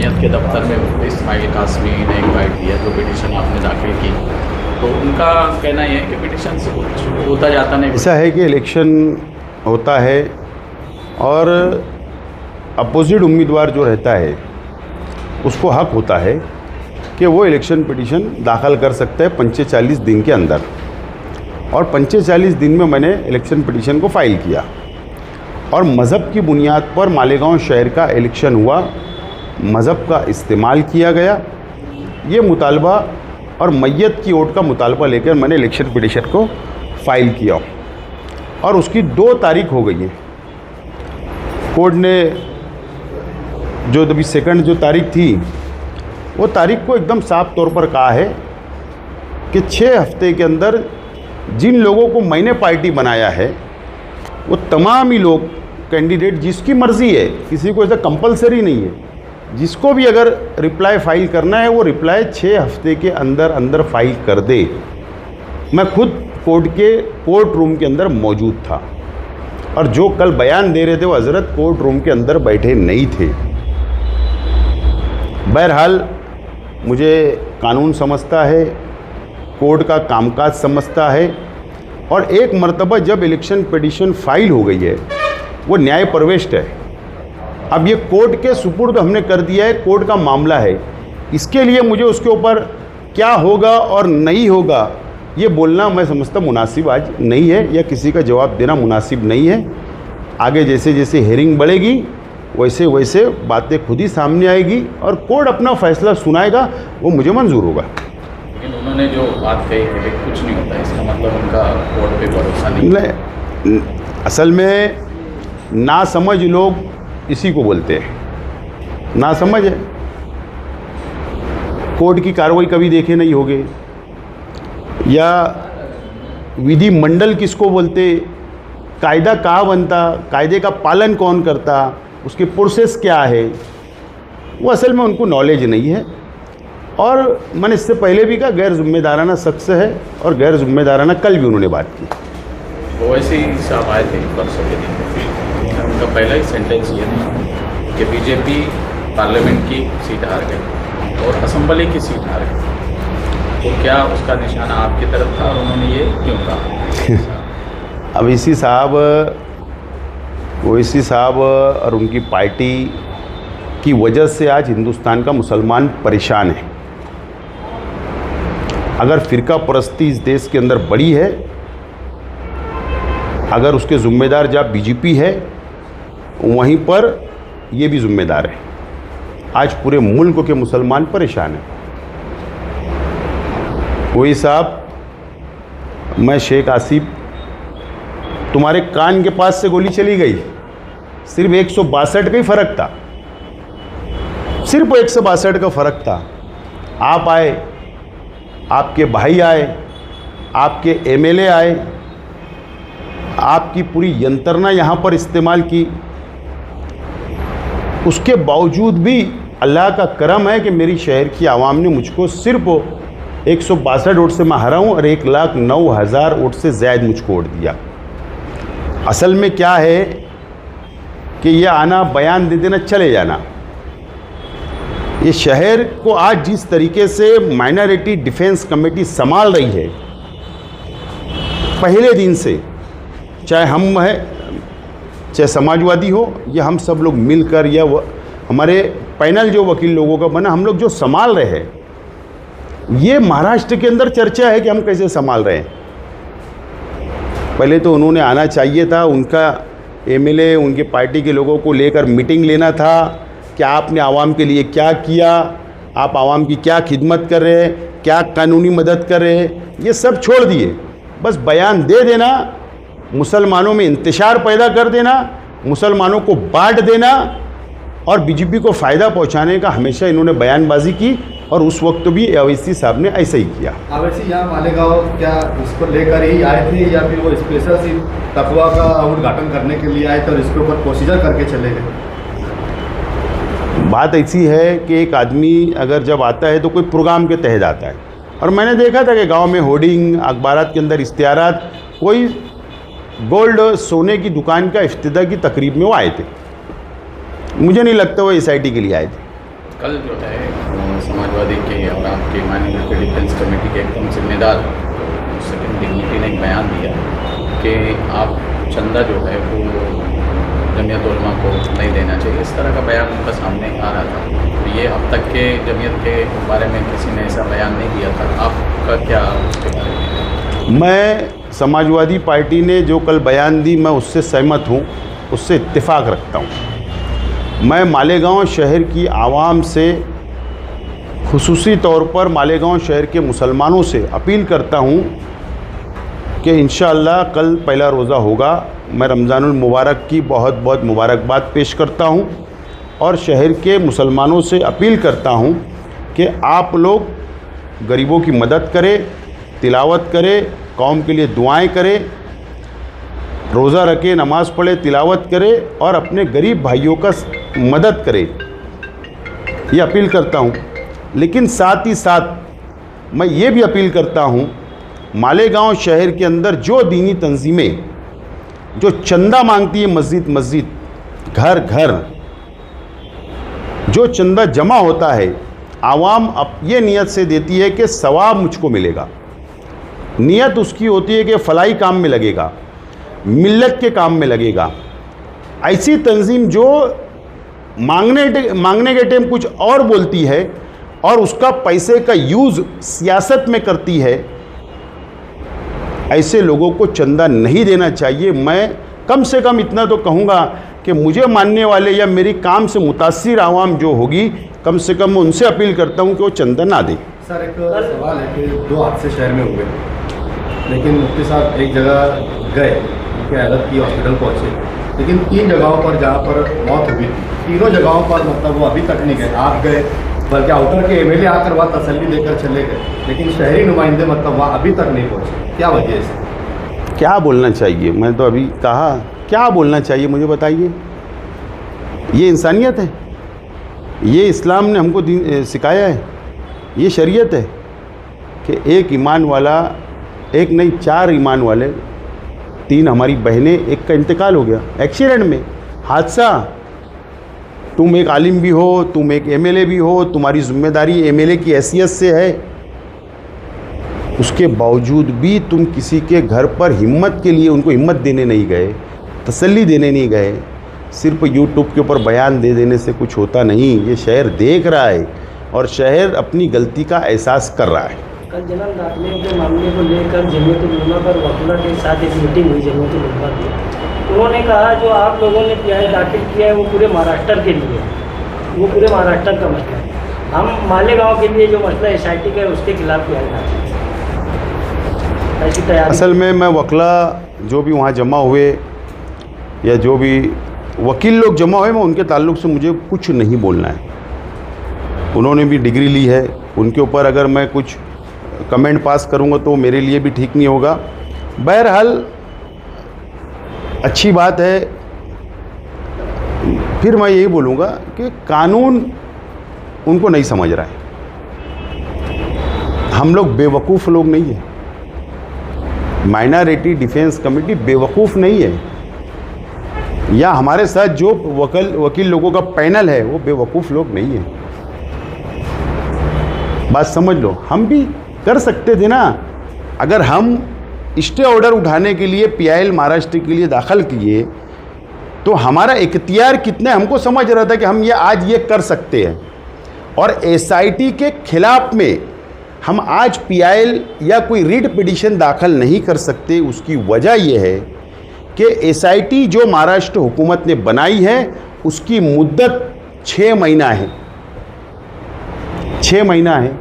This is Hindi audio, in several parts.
जमीयत के दफ्तर में इस्माइल कासमी ने इनवाइट दिया, जो पिटीशन आपने दाखिल की, तो उनका कहना यह है कि पिटीशन से कुछ होता जाता नहीं। ऐसा है कि इलेक्शन होता है और अपोजिट उम्मीदवार जो रहता है उसको हक होता है कि वो इलेक्शन पिटीशन दाखिल कर सकता है 45 दिन के अंदर, और 45 दिन में मैंने इलेक्शन पिटीशन को फ़ाइल किया और मज़हब की बुनियाद पर मालेगांव शहर का इलेक्शन हुआ, मज़हब का इस्तेमाल किया गया, ये मुतालबा और मैयत की वोट का मुतालबा लेकर मैंने इलेक्शन पिटीशन को फ़ाइल किया और उसकी 2 तारीख हो गई है। कोर्ट ने जो अभी सेकंड जो तारीख थी वो तारीख को एकदम साफ तौर पर कहा है कि 6 हफ्ते के अंदर जिन लोगों को मैंने पार्टी बनाया है वो तमाम ही लोग कैंडिडेट जिसकी मर्ज़ी है, किसी को ऐसा कंपलसरी नहीं है, जिसको भी अगर रिप्लाई फ़ाइल करना है वो रिप्लाई 6 हफ्ते के अंदर अंदर फ़ाइल कर दे। मैं खुद कोर्ट रूम के अंदर मौजूद था और जो कल बयान दे रहे थे वो हज़रत कोर्ट रूम के अंदर बैठे नहीं थे। बहरहाल मुझे कानून समझता है, कोर्ट का कामकाज समझता है, और एक मर्तबा जब इलेक्शन पिटीशन फाइल हो गई है वो न्याय प्रविष्ट है। अब ये कोर्ट के सुपुर्द हमने कर दिया है, कोर्ट का मामला है, इसके लिए मुझे उसके ऊपर क्या होगा और नहीं होगा ये बोलना मैं समझता मुनासिब आज नहीं है, या किसी का जवाब देना मुनासिब नहीं है। आगे जैसे जैसे हेयरिंग बढ़ेगी वैसे वैसे बातें खुद ही सामने आएगी और कोर्ट अपना फैसला सुनाएगा, वो मुझे मंजूर होगा। लेकिन उन्होंने जो बात कही कि भाई कुछ नहीं होता, इसका मतलब उनका कोर्ट पे भरोसा नहीं। असल में नासमझ लोग इसी को बोलते हैं, नासमझ है। कोर्ट की कार्रवाई कभी देखे नहीं होगे, या विधि मंडल किसको बोलते, कायदा कहाँ बनता, कायदे का पालन कौन करता, उसकी प्रोसेस क्या है, वो असल में उनको नॉलेज नहीं है। और मैंने इससे पहले भी कहा गैर जिम्मेदाराना शख्स है और गैर जिम्मेदाराना कल भी उन्होंने बात की। वो ऐसे ही साहब आए थे परसों के दिन, उनका पहला ही सेंटेंस ये था कि बीजेपी पार्लियामेंट की सीट हार गई और असम्बली की सीट हार गई, तो क्या उसका निशाना आपकी तरफ था और उन्होंने ये क्यों कहा? अब इसी साहब और उनकी पार्टी की वजह से आज हिंदुस्तान का मुसलमान परेशान है। अगर फ़िरका परस्ती इस देश के अंदर बड़ी है, अगर उसके ज़िम्मेदार जहाँ बीजेपी है वहीं पर ये भी ज़िम्मेदार है। आज पूरे मुल्क के मुसलमान परेशान हैं। वही साहब, मैं शेख आसिफ, तुम्हारे कान के पास से गोली चली गई, सिर्फ 162 का ही फ़र्क था, सिर्फ 162 का फ़र्क था। आप आए, आपके भाई आए, आपके एमएलए आए, आपकी पूरी यंत्रणा यहाँ पर इस्तेमाल की, उसके बावजूद भी अल्लाह का करम है कि मेरी शहर की आवाम ने मुझको सिर्फ 162 वोट से मैं हारा हूँ और 1,09,000 वोट से ज़्यादा मुझको वोट दिया। असल में क्या है कि ये आना, बयान दे देना, चले जाना, ये शहर को आज जिस तरीके से माइनॉरिटी डिफेंस कमेटी संभाल रही है, पहले दिन से, चाहे हम है, चाहे समाजवादी हो, या हम सब लोग मिलकर, या हमारे पैनल जो वकील लोगों का बना, हम लोग जो संभाल रहे हैं, ये महाराष्ट्र के अंदर चर्चा है कि हम कैसे संभाल रहे हैं। पहले तो उन्होंने आना चाहिए था, उनका एमएलए, उनके पार्टी के लोगों को लेकर मीटिंग लेना था कि आपने आवाम के लिए क्या किया, आप आवाम की क्या खिदमत कर रहे हैं, क्या कानूनी मदद कर रहे हैं, ये सब छोड़ दिए। बस बयान दे देना, मुसलमानों में इंतशार पैदा कर देना, मुसलमानों को बांट देना और बीजेपी को फ़ायदा पहुंचाने का हमेशा इन्होंने बयानबाजी की, और उस वक्त भी अवैसी साहब ने ऐसा ही किया। अवैसी यहाँ मालेगांव क्या इसको लेकर ही आए थे, या फिर वो स्पेशल सी तकवा का उद्घाटन करने के लिए आए थे और इसके ऊपर प्रोसीजर करके चले गए? बात ऐसी है कि एक आदमी अगर जब आता है तो कोई प्रोग्राम के तहत आता है, और मैंने देखा था कि गांव में होर्डिंग, अखबारात के अंदर इश्तिहारात, कोई गोल्ड सोने की दुकान का इफ्तिताह की तकरीब में वो आए थे। मुझे नहीं लगता वो एसआईटी के लिए आए थे। कल जो है समाजवादी के और आपके माइनॉरिटी डिफेंस कमेटी के एकदम जिम्मेदार सेकेंड डिग्निटी ने एक बयान दिया कि आप चंदा जो है वो जमीयत उलमा को नहीं देना चाहिए, इस तरह का बयान उनका सामने आ रहा था। तो ये अब तक के जमीयत के बारे में किसी ने ऐसा बयान नहीं दिया था, आपका क्या उसके बारे में? मैं समाजवादी पार्टी ने जो कल बयान दी मैं उससे सहमत हूँ, उससे इत्तेफाक रखता हूँ। मैं मालेगांव शहर की आवाम से, खुसूसी तौर पर मालेगांव शहर के मुसलमानों से अपील करता हूँ कि इंशाअल्लाह कल पहला रोज़ा होगा। मैं रमज़ानुल मुबारक की बहुत बहुत मुबारकबाद पेश करता हूँ और शहर के मुसलमानों से अपील करता हूँ कि आप लोग गरीबों की मदद करें, तिलावत करें, कौम के लिए दुआएं करें, रोज़ा रखें, नमाज़ पढ़े, तिलावत करें और अपने गरीब भाइयों का मदद करें, ये अपील करता हूँ। लेकिन साथ ही साथ मैं ये भी अपील करता हूँ, मालेगांव शहर के अंदर जो दीनी तंजीमें जो चंदा मांगती है, मस्जिद मस्जिद, घर घर जो चंदा जमा होता है, आवाम अब ये नियत से देती है कि सवाब मुझको मिलेगा। नियत उसकी होती है कि फलाई काम में लगेगा, मिल्लत के काम में लगेगा। ऐसी तंजीम जो मांगने के टाइम कुछ और बोलती है और उसका पैसे का यूज़ सियासत में करती है, ऐसे लोगों को चंदा नहीं देना चाहिए। मैं कम से कम इतना तो कहूँगा कि मुझे मानने वाले या मेरी काम से मुतासिर आवाम जो होगी, कम से कम मैं उनसे अपील करता हूँ कि वो चंदा ना दें। सर एक सवाल है कि 2 हादसे शहर में हुए, लेकिन मुफ्ती साहब एक जगह गए, उनकी हालत की हॉस्पिटल पहुँचे, लेकिन 3 जगहों पर जहाँ पर मौत हुई, तीनों जगहों पर मतलब वो अभी तक नहीं गए। आप गए, बल्कि आउटर के एमएलए आकर वहाँ तसल्ली देकर चले गए, लेकिन शहरी नुमाइंदे मतलब वहाँ अभी तक नहीं पहुँचे। क्या वजह है इसकी? क्या बोलना चाहिए? मैं तो अभी कहा, क्या बोलना चाहिए मुझे बताइए। ये इंसानियत है? ये इस्लाम ने हमको सिखाया है? ये शरीयत है कि एक ईमान वाला, एक नहीं 4 ईमान वाले, 3 हमारी बहनें, एक का इंतकाल हो गया एक्सीडेंट में, हादसा। तुम एक आलिम भी हो, तुम एक एमएलए भी हो, तुम्हारी जिम्मेदारी एमएलए की हैसियत से है, उसके बावजूद भी तुम किसी के घर पर हिम्मत के लिए उनको हिम्मत देने नहीं गए, तसल्ली देने नहीं गए। सिर्फ यूट्यूब के ऊपर बयान दे देने से कुछ होता नहीं। ये शहर देख रहा है और शहर अपनी गलती का एहसास कर रहा है। कल जन्म दाखिले के मामले को लेकर जमीयत उलमा पर वकीलों के साथ एक मीटिंग हुई जमीयत उलमा की। उन्होंने कहा जो आप लोगों ने पीआई दाखिल किया है वो पूरे महाराष्ट्र के लिए, वो पूरे महाराष्ट्र का मसला है। हम मालेगांव के लिए जो मसला एसआईटी का है उसके खिलाफ पीआई दाखिल ऐसी तैयारी। असल में मैं वकला जो भी वहाँ जमा हुए या जो भी वकील लोग जमा हुए, मैं उनके ताल्लुक़ से मुझे कुछ नहीं बोलना है। उन्होंने भी डिग्री ली है, उनके ऊपर अगर मैं कुछ कमेंट पास करूँगा तो मेरे लिए भी ठीक नहीं होगा। बहरहाल अच्छी बात है। फिर मैं यही बोलूँगा कि कानून उनको नहीं समझ रहा है। हम लोग बेवकूफ़ लोग नहीं हैं। माइनॉरिटी डिफेंस कमेटी बेवकूफ़ नहीं है, या हमारे साथ जो वकील लोगों का पैनल है वो बेवकूफ़ लोग नहीं है। बात समझ लो, हम भी कर सकते थे ना। अगर हम स्टे ऑर्डर उठाने के लिए पीआईएल महाराष्ट्र के लिए दाखिल किए तो हमारा इख्तियार कितने, हमको समझ रहा था कि हम ये आज ये कर सकते हैं। और एसआईटी के खिलाफ में हम आज पीआईएल या कोई रिट पिटीशन दाखिल नहीं कर सकते। उसकी वजह यह है कि एसआईटी जो महाराष्ट्र हुकूमत ने बनाई है उसकी मुद्दत 6 महीना है, 6 महीना है।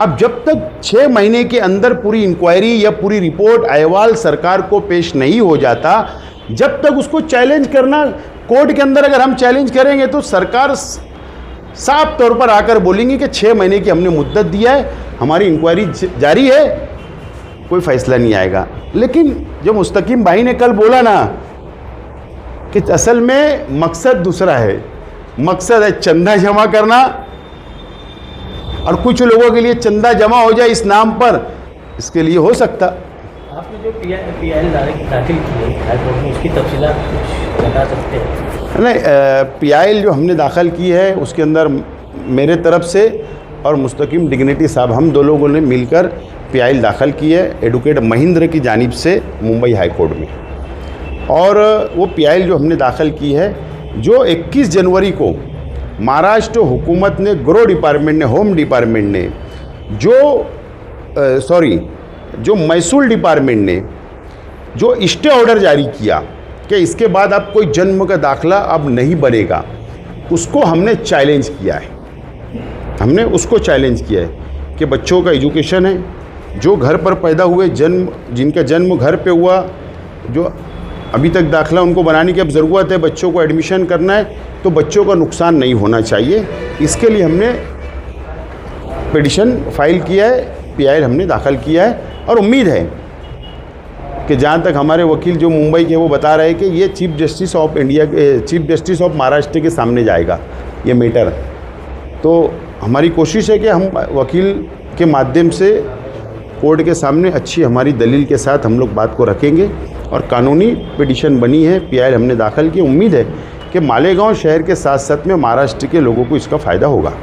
अब जब तक 6 महीने के अंदर पूरी इंक्वायरी या पूरी रिपोर्ट अहवाल सरकार को पेश नहीं हो जाता, जब तक उसको चैलेंज करना कोर्ट के अंदर अगर हम चैलेंज करेंगे तो सरकार साफ तौर पर आकर बोलेंगे कि 6 महीने की हमने मुद्दत दिया है, हमारी इंक्वायरी जारी है, कोई फैसला नहीं आएगा। लेकिन जो मुस्तकीम भाई ने कल बोला ना कि असल में मकसद दूसरा है, मकसद है चंदा जमा करना, और कुछ लोगों के लिए चंदा जमा हो जाए इस नाम पर, इसके लिए हो सकता। आपने जो पीआईएल दाखिल की है हाई कोर्ट में, उसकी तफसीलात कुछ बता सकते हैं? नहीं, पीआईएल जो हमने दाखिल की है उसके अंदर मेरे तरफ से और मुस्तकीम डिग्निटी साहब, हम दो लोगों ने मिलकर पीआईएल दाखिल की है एडवोकेट महेंद्र की जानिब से मुंबई हाई कोर्ट में। और वो पीआईएल जो हमने दाखिल की है, जो 21 जनवरी को महाराष्ट्र हुकूमत ने, गृह डिपार्टमेंट ने, होम डिपार्टमेंट ने, जो मैसूर डिपार्टमेंट ने जो स्टे ऑर्डर जारी किया कि इसके बाद अब कोई जन्म का दाखला अब नहीं बनेगा, उसको हमने चैलेंज किया है। हमने उसको चैलेंज किया है कि बच्चों का एजुकेशन है, जो घर पर पैदा हुए, जिनका जन्म घर पे हुआ, जो अभी तक दाखला उनको बनाने की अब ज़रूरत है, बच्चों को एडमिशन करना है, तो बच्चों का नुकसान नहीं होना चाहिए। इसके लिए हमने पिटिशन फाइल किया है, पीआईएल हमने दाखिल किया है। और उम्मीद है कि जहाँ तक हमारे वकील जो मुंबई के, वो बता रहे हैं कि ये चीफ जस्टिस ऑफ महाराष्ट्र के सामने जाएगा ये मैटर। तो हमारी कोशिश है कि हम वकील के माध्यम से कोर्ट के सामने अच्छी हमारी दलील के साथ हम लोग बात को रखेंगे। और कानूनी पिटीशन बनी है, पीआईएल हमने दाखिल की। उम्मीद है कि मालेगांव शहर के साथ साथ में महाराष्ट्र के लोगों को इसका फ़ायदा होगा।